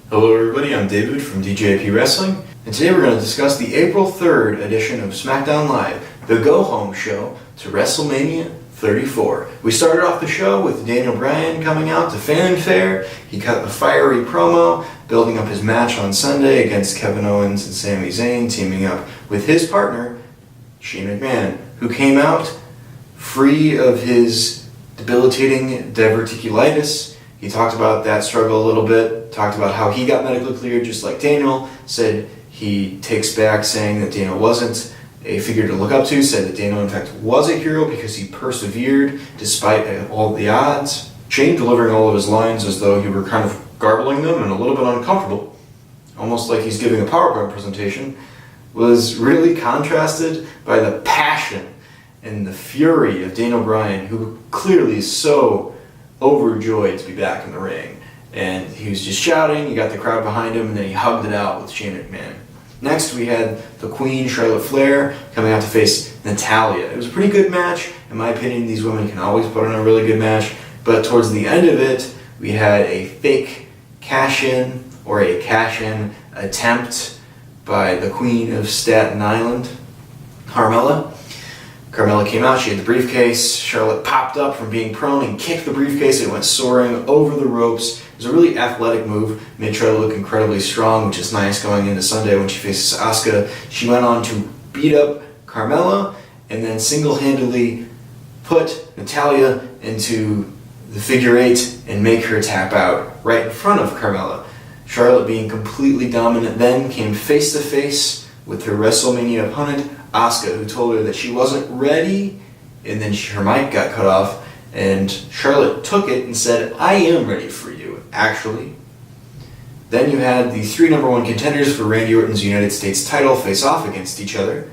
Hello everybody, I'm David from DJP Wrestling, and today we're going to discuss the April 3rd edition of Smackdown Live, the go-home show to Wrestlemania 34. We started off the show with Daniel Bryan coming out to fanfare. He cut a fiery promo, building up his match on Sunday against Kevin Owens and Sami Zayn, teaming up with his partner, Shane McMahon, who came out free of his debilitating diverticulitis. He talked about that struggle a little bit, talked about how he got medically cleared just like Daniel, said he takes back saying that Daniel wasn't a figure to look up to, said that Daniel in fact was a hero because he persevered despite all the odds. Shane delivering all of his lines as though he were kind of garbling them and a little bit uncomfortable, almost like he's giving a PowerPoint presentation, was really contrasted by the passion and the fury of Daniel Bryan, who clearly is so overjoyed to be back in the ring. And he was just shouting, he got the crowd behind him, and then he hugged it out with Shane McMahon. Next we had the Queen, Charlotte Flair, coming out to face Natalya. It was a pretty good match. In my opinion, these women can always put on a really good match, but towards the end of it, we had a fake cash-in, or a cash-in attempt by the Queen of Staten Island, Carmella. Carmella came out, she had the briefcase, Charlotte popped up from being prone and kicked the briefcase, it went soaring over the ropes. It was a really athletic move, made Charlotte look incredibly strong, which is nice going into Sunday when she faces Asuka. She went on to beat up Carmella, and then single-handedly put Natalya into the figure eight and make her tap out right in front of Carmella. Charlotte, being completely dominant then, came face-to-face with her WrestleMania opponent, Asuka, who told her that she wasn't ready, and then her mic got cut off, and Charlotte took it and said, "I am ready for you, actually." Then you had the three number one contenders for Randy Orton's United States title face off against each other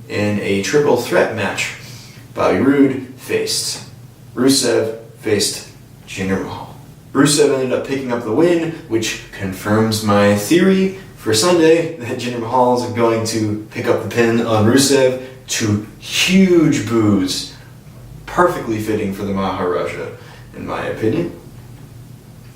in a triple threat match. Bobby Roode faced Rusev, faced Jinder Mahal. Rusev ended up picking up the win, which confirms my theory for Sunday that Jinder Mahal is going to pick up the pin on Rusev to huge boos. Perfectly fitting for the Maharaja, in my opinion.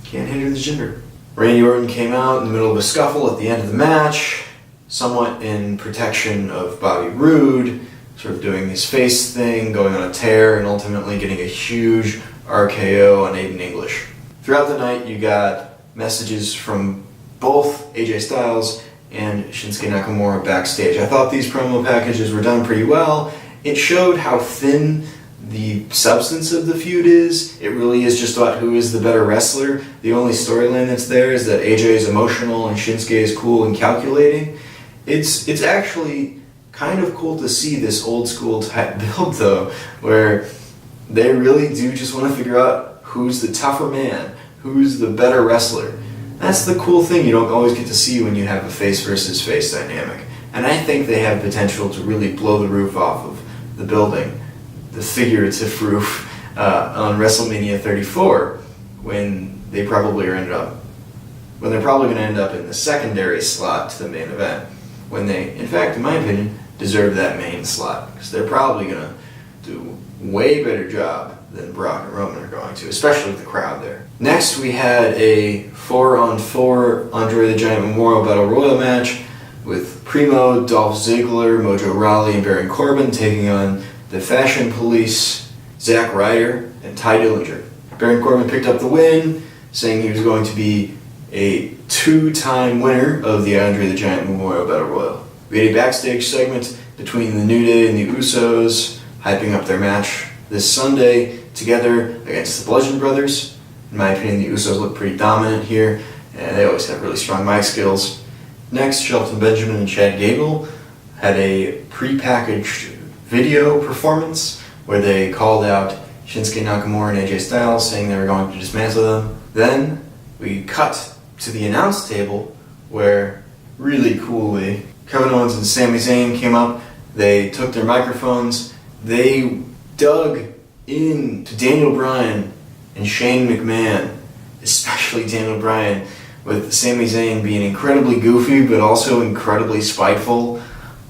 Can't hinder the Jinder. Randy Orton came out in the middle of a scuffle at the end of the match, somewhat in protection of Bobby Roode, sort of doing his face thing, going on a tear, and ultimately getting a huge RKO on Aiden English. Throughout the night, you got messages from both AJ Styles and Shinsuke Nakamura backstage. I thought these promo packages were done pretty well. It showed how thin the substance of the feud is. It really is just about who is the better wrestler. The only storyline that's there is that AJ is emotional and Shinsuke is cool and calculating. It's actually kind of cool to see this old school type build though, where they really do just want to figure out who's the tougher man, who's the better wrestler. That's the cool thing you don't always get to see when you have a face versus face dynamic. And I think they have potential to really blow the roof off of the building, the figurative roof, on WrestleMania 34, when they're probably going to end up in the secondary slot to the main event, when they, in fact, in my opinion, deserve that main slot, because they're probably going to do a way better job than Brock and Roman are going to, especially with the crowd there. Next, we had a 4-on-4 Andre the Giant Memorial Battle Royal match with Primo, Dolph Ziggler, Mojo Rawley, and Baron Corbin taking on the Fashion Police, Zack Ryder, and Ty Dillinger. Baron Corbin picked up the win, saying he was going to be a two-time winner of the Andre the Giant Memorial Battle Royal. We had a backstage segment between the New Day and the Usos, hyping up their match this Sunday together against the Bludgeon Brothers. In my opinion, the Usos look pretty dominant here, and they always have really strong mic skills. Next, Shelton Benjamin and Chad Gable had a pre-packaged video performance where they called out Shinsuke Nakamura and AJ Styles, saying they were going to dismantle them. Then we cut to the announce table where, really coolly, Kevin Owens and Sami Zayn came up. They took their microphones, they dug into Daniel Bryan and Shane McMahon, especially Daniel Bryan, with Sami Zayn being incredibly goofy but also incredibly spiteful,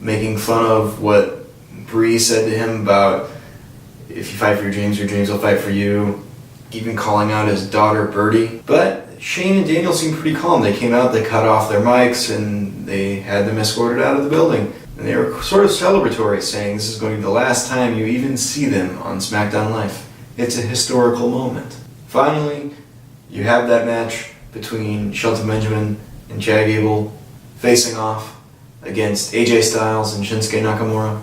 making fun of what Bree said to him about if you fight for your dreams will fight for you, even calling out his daughter Birdie. But Shane and Daniel seemed pretty calm. They came out, they cut off their mics, and they had them escorted out of the building. And they were sort of celebratory, saying this is going to be the last time you even see them on SmackDown Live. It's a historical moment. Finally, you have that match between Shelton Benjamin and Chad Gable facing off against AJ Styles and Shinsuke Nakamura.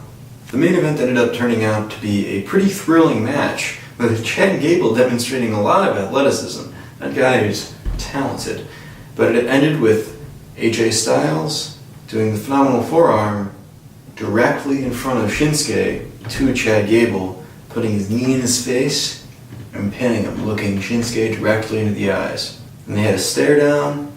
The main event ended up turning out to be a pretty thrilling match, with Chad Gable demonstrating a lot of athleticism. That guy is talented. But it ended with AJ Styles doing the phenomenal forearm directly in front of Shinsuke to Chad Gable, putting his knee in his face and pinning him, looking Shinsuke directly into the eyes. And they had a stare down.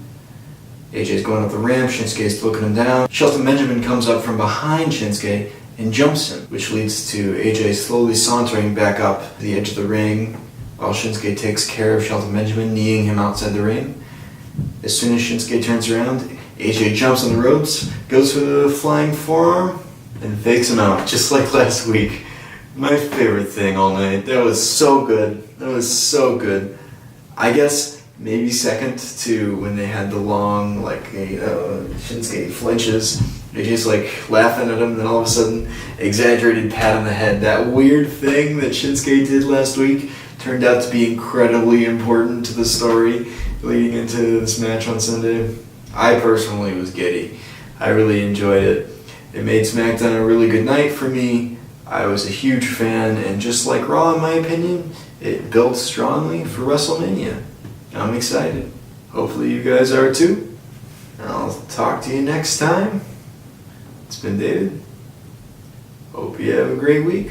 AJ's going up the ramp, Shinsuke's looking him down. Shelton Benjamin comes up from behind Shinsuke and jumps him, which leads to AJ slowly sauntering back up the edge of the ring while Shinsuke takes care of Shelton Benjamin, kneeing him outside the ring. As soon as Shinsuke turns around, AJ jumps on the ropes, goes for the flying forearm, and fakes him out, just like last week. My favorite thing all night. That was so good. That was so good. I guess maybe second to when they had the long, Shinsuke flinches. AJ's laughing at him, then all of a sudden, exaggerated pat on the head. That weird thing that Shinsuke did last week turned out to be incredibly important to the story leading into this match on Sunday. I personally was giddy. I really enjoyed it. It made SmackDown a really good night for me. I was a huge fan, and just like Raw, in my opinion, it built strongly for WrestleMania. I'm excited. Hopefully you guys are too. I'll talk to you next time. It's been David. Hope you have a great week.